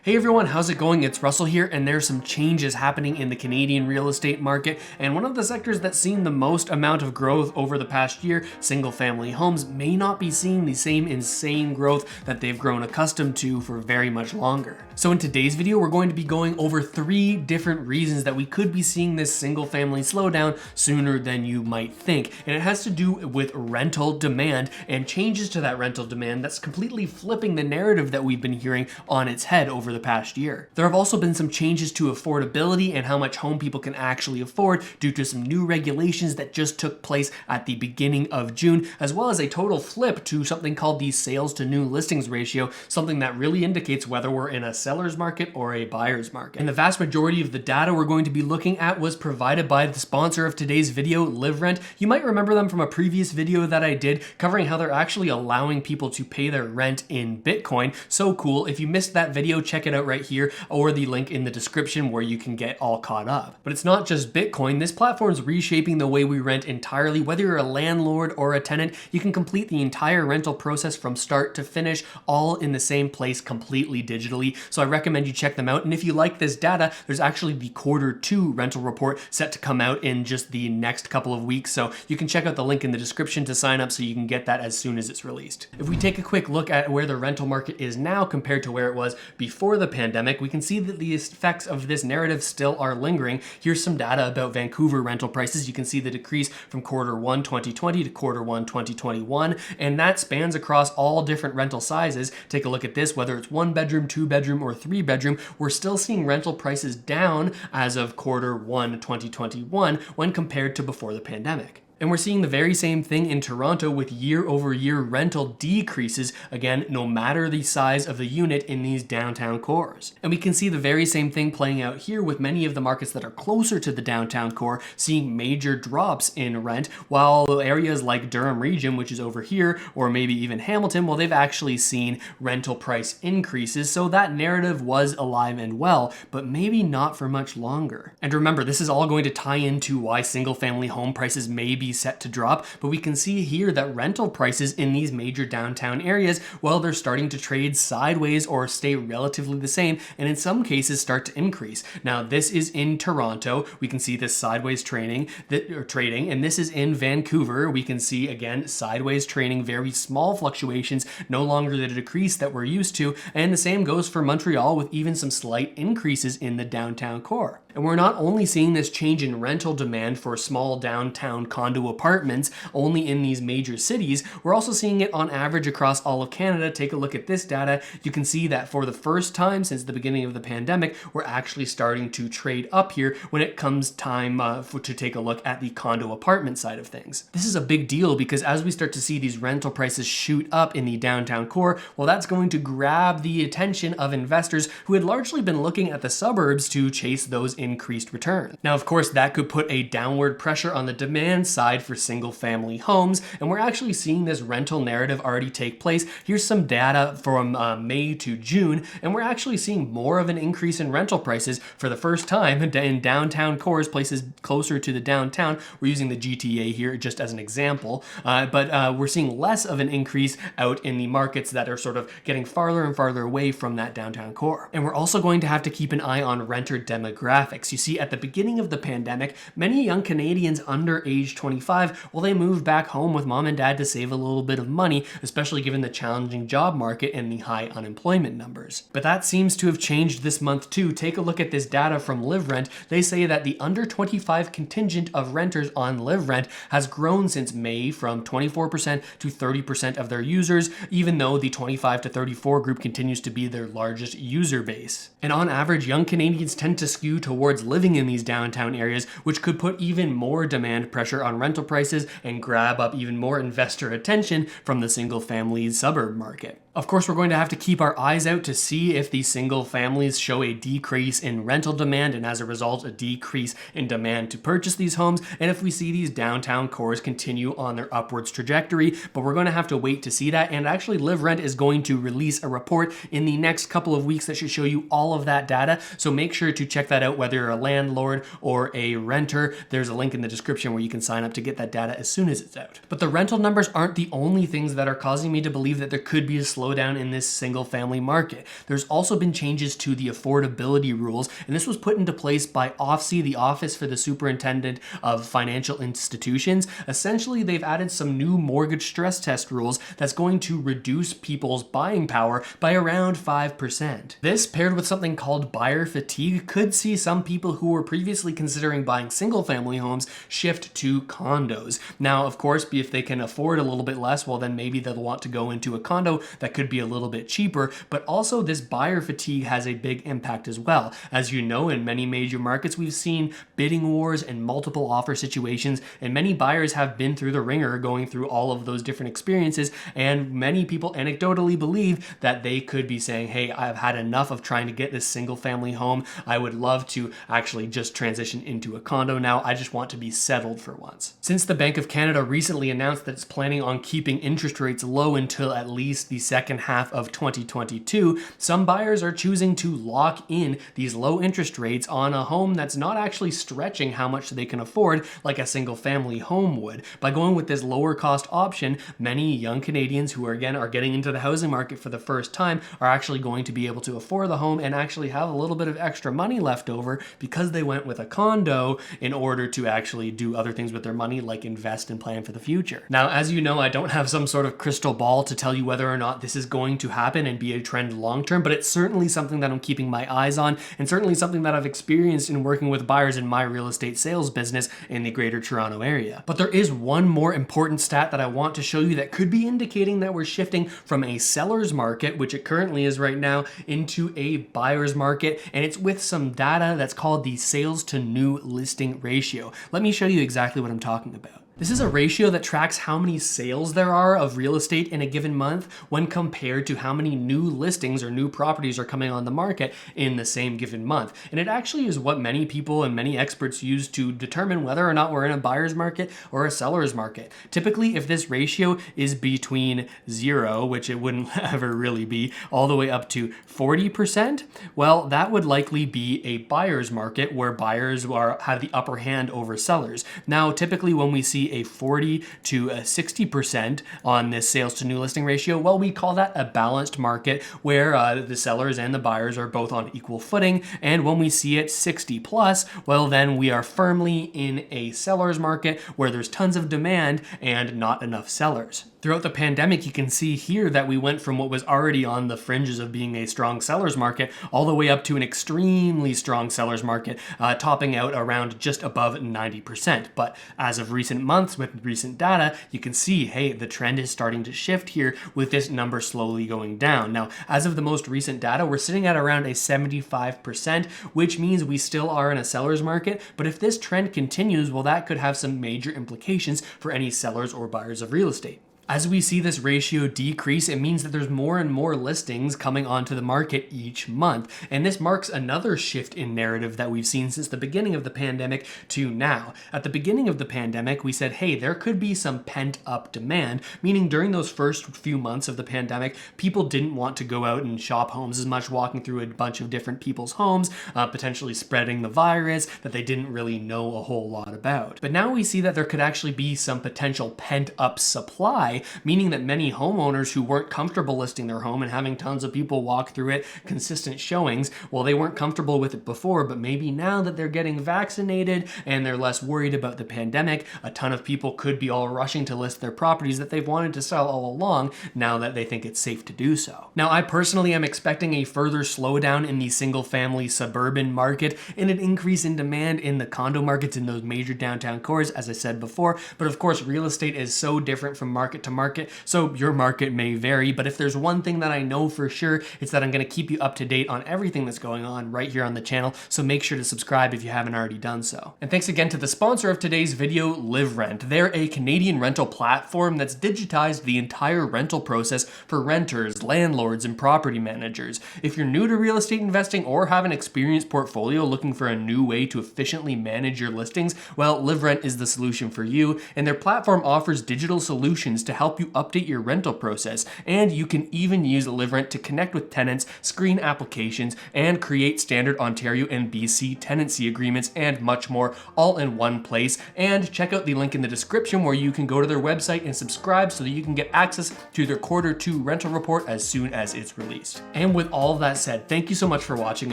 Hey everyone, how's it going? It's Russell here, and there's some changes happening in the Canadian real estate market, and one of the sectors that's seen the most amount of growth over the past year, single family homes, may not be seeing the same insane growth that they've grown accustomed to for very much longer. So in today's video, we're going to be going over 3 different reasons that we could be seeing this single family slowdown sooner than you might think, and it has to do with rental demand and changes to that rental demand that's completely flipping the narrative that we've been hearing on its head over the past year. There have also been some changes to affordability and how much home people can actually afford due to some new regulations that just took place at the beginning of June, as well as a total flip to something called the sales to new listings ratio, something that really indicates whether we're in a seller's market or a buyer's market. And the vast majority of the data we're going to be looking at was provided by the sponsor of today's video, LiveRent. You might remember them from a previous video that I did covering how they're actually allowing people to pay their rent in Bitcoin. So cool. If you missed that video, check it out right here, or the link in the description where you can get all caught up. But it's not just Bitcoin. This platform's reshaping the way we rent entirely. Whether you're a landlord or a tenant, you can complete the entire rental process from start to finish, all in the same place completely digitally. So I recommend you check them out. And if you like this data, there's actually the Q2 rental report set to come out in just the next couple of weeks. So you can check out the link in the description to sign up so you can get that as soon as it's released. If we take a quick look at where the rental market is now compared to where it was before the pandemic, we can see that the effects of this narrative still are lingering. Here's some data about Vancouver rental prices. You can see the decrease from Q1 2020 to Q1 2021, and that spans across all different rental sizes. Take a look at this, whether it's 1 bedroom, 2 bedroom, or 3 bedroom, we're still seeing rental prices down as of Q1 2021 when compared to before the pandemic. And we're seeing the very same thing in Toronto with year-over-year rental decreases, again, no matter the size of the unit in these downtown cores. And we can see the very same thing playing out here with many of the markets that are closer to the downtown core seeing major drops in rent, while areas like Durham region, which is over here, or maybe even Hamilton, well, they've actually seen rental price increases. So that narrative was alive and well, but maybe not for much longer. And remember, this is all going to tie into why single-family home prices may be set to drop, but we can see here that rental prices in these major downtown areas, well, they're starting to trade sideways or stay relatively the same, and in some cases start to increase. Now, this is in Toronto. We can see this sideways trading, and this is in Vancouver. We can see, again, sideways trading, very small fluctuations, no longer the decrease that we're used to, and the same goes for Montreal with even some slight increases in the downtown core. And we're not only seeing this change in rental demand for small downtown condo apartments only in these major cities, we're also seeing it on average across all of Canada. Take a look at this data. You can see that for the first time since the beginning of the pandemic, we're actually starting to trade up here when it comes time to take a look at the condo apartment side of things. This is a big deal because as we start to see these rental prices shoot up in the downtown core, well, that's going to grab the attention of investors who had largely been looking at the suburbs to chase those increased returns. Now, of course, that could put a downward pressure on the demand side for single family homes, and we're actually seeing this rental narrative already take place. Here's some data from May to June, and we're actually seeing more of an increase in rental prices for the first time in downtown cores, places closer to the downtown. We're using the GTA here just as an example, but we're seeing less of an increase out in the markets that are sort of getting farther and farther away from that downtown core. And we're also going to have to keep an eye on renter demographics. You see, at the beginning of the pandemic, many young Canadians under age 25, well, they moved back home with mom and dad to save a little bit of money, especially given the challenging job market and the high unemployment numbers. But that seems to have changed this month too. Take a look at this data from LiveRent. They say that the under 25 contingent of renters on LiveRent has grown since May from 24% to 30% of their users, even though the 25 to 34 group continues to be their largest user base. And on average, young Canadians tend to skew towards living in these downtown areas, which could put even more demand pressure on rental prices and grab up even more investor attention from the single family suburb market. Of course, we're going to have to keep our eyes out to see if these single families show a decrease in rental demand and as a result, a decrease in demand to purchase these homes, and if we see these downtown cores continue on their upwards trajectory. But we're going to have to wait to see that, and actually LiveRent is going to release a report in the next couple of weeks that should show you all of that data, so make sure to check that out whether you're a landlord or a renter. There's a link in the description where you can sign up to get that data as soon as it's out. But the rental numbers aren't the only things that are causing me to believe that there could be a slow slowdown in this single family market. There's also been changes to the affordability rules, and this was put into place by OFSI, the Office for the Superintendent of Financial Institutions. Essentially, they've added some new mortgage stress test rules that's going to reduce people's buying power by around 5%. This, paired with something called buyer fatigue, could see some people who were previously considering buying single family homes shift to condos. Now, of course, if they can afford a little bit less, well, then maybe they'll want to go into a condo that could be a little bit cheaper, but also this buyer fatigue has a big impact as well. As you know, in many major markets, we've seen bidding wars and multiple offer situations, and many buyers have been through the ringer going through all of those different experiences, and many people anecdotally believe that they could be saying, hey, I've had enough of trying to get this single family home. I would love to actually just transition into a condo now. I just want to be settled for once. Since the Bank of Canada recently announced that it's planning on keeping interest rates low until at least the second half of 2022, some buyers are choosing to lock in these low interest rates on a home that's not actually stretching how much they can afford like a single family home would. By going with this lower cost option, many young Canadians who are getting into the housing market for the first time are actually going to be able to afford the home and actually have a little bit of extra money left over because they went with a condo in order to actually do other things with their money, like invest and plan for the future. Now, as you know, I don't have some sort of crystal ball to tell you whether or not this is going to happen and be a trend long term, but it's certainly something that I'm keeping my eyes on, and certainly something that I've experienced in working with buyers in my real estate sales business in the Greater Toronto area. But there is one more important stat that I want to show you that could be indicating that we're shifting from a seller's market, which it currently is right now, into a buyer's market, and it's with some data that's called the sales to new listing ratio. Let me show you exactly what I'm talking about. This is a ratio that tracks how many sales there are of real estate in a given month when compared to how many new listings or new properties are coming on the market in the same given month. And it actually is what many people and many experts use to determine whether or not we're in a buyer's market or a seller's market. Typically, if this ratio is between 0, which it wouldn't ever really be, all the way up to 40%, well, that would likely be a buyer's market where buyers have the upper hand over sellers. Now, typically when we see a 40 to 60% on this sales to new listing ratio, well, we call that a balanced market where the sellers and the buyers are both on equal footing. And when we see it 60 plus, well, then we are firmly in a seller's market where there's tons of demand and not enough sellers. Throughout the pandemic, you can see here that we went from what was already on the fringes of being a strong seller's market all the way up to an extremely strong seller's market, topping out around just above 90%. But as of recent months, with recent data, you can see, hey, the trend is starting to shift here with this number slowly going down. Now, as of the most recent data, we're sitting at around a 75%, which means we still are in a seller's market. But if this trend continues, well, that could have some major implications for any sellers or buyers of real estate. As we see this ratio decrease, it means that there's more and more listings coming onto the market each month. And this marks another shift in narrative that we've seen since the beginning of the pandemic to now. At the beginning of the pandemic, we said, hey, there could be some pent-up demand, meaning during those first few months of the pandemic, people didn't want to go out and shop homes as much, walking through a bunch of different people's homes, potentially spreading the virus that they didn't really know a whole lot about. But now we see that there could actually be some potential pent-up supply, meaning that many homeowners who weren't comfortable listing their home and having tons of people walk through it, consistent showings, well, they weren't comfortable with it before, but maybe now that they're getting vaccinated and they're less worried about the pandemic, a ton of people could be all rushing to list their properties that they've wanted to sell all along now that they think it's safe to do so. Now, I personally am expecting a further slowdown in the single-family suburban market and an increase in demand in the condo markets in those major downtown cores, as I said before, but of course, real estate is so different from market to market, so your market may vary. But if there's one thing that I know for sure, it's that I'm going to keep you up to date on everything that's going on right here on the channel, so make sure to subscribe if you haven't already done so. And thanks again to the sponsor of today's video, LiveRent. They're a Canadian rental platform that's digitized the entire rental process for renters, landlords, and property managers. If you're new to real estate investing or have an experienced portfolio looking for a new way to efficiently manage your listings, well, LiveRent is the solution for you, and their platform offers digital solutions to help you update your rental process, and you can even use Livrent to connect with tenants, screen applications, and create standard Ontario and BC tenancy agreements, and much more, all in one place. And check out the link in the description where you can go to their website and subscribe so that you can get access to their Q2 rental report as soon as it's released. And with all of that said, thank you so much for watching,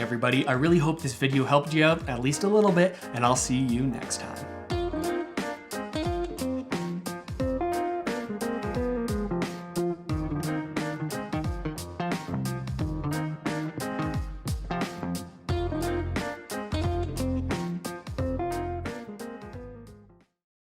everybody. I really hope this video helped you out at least a little bit, and I'll see you next time.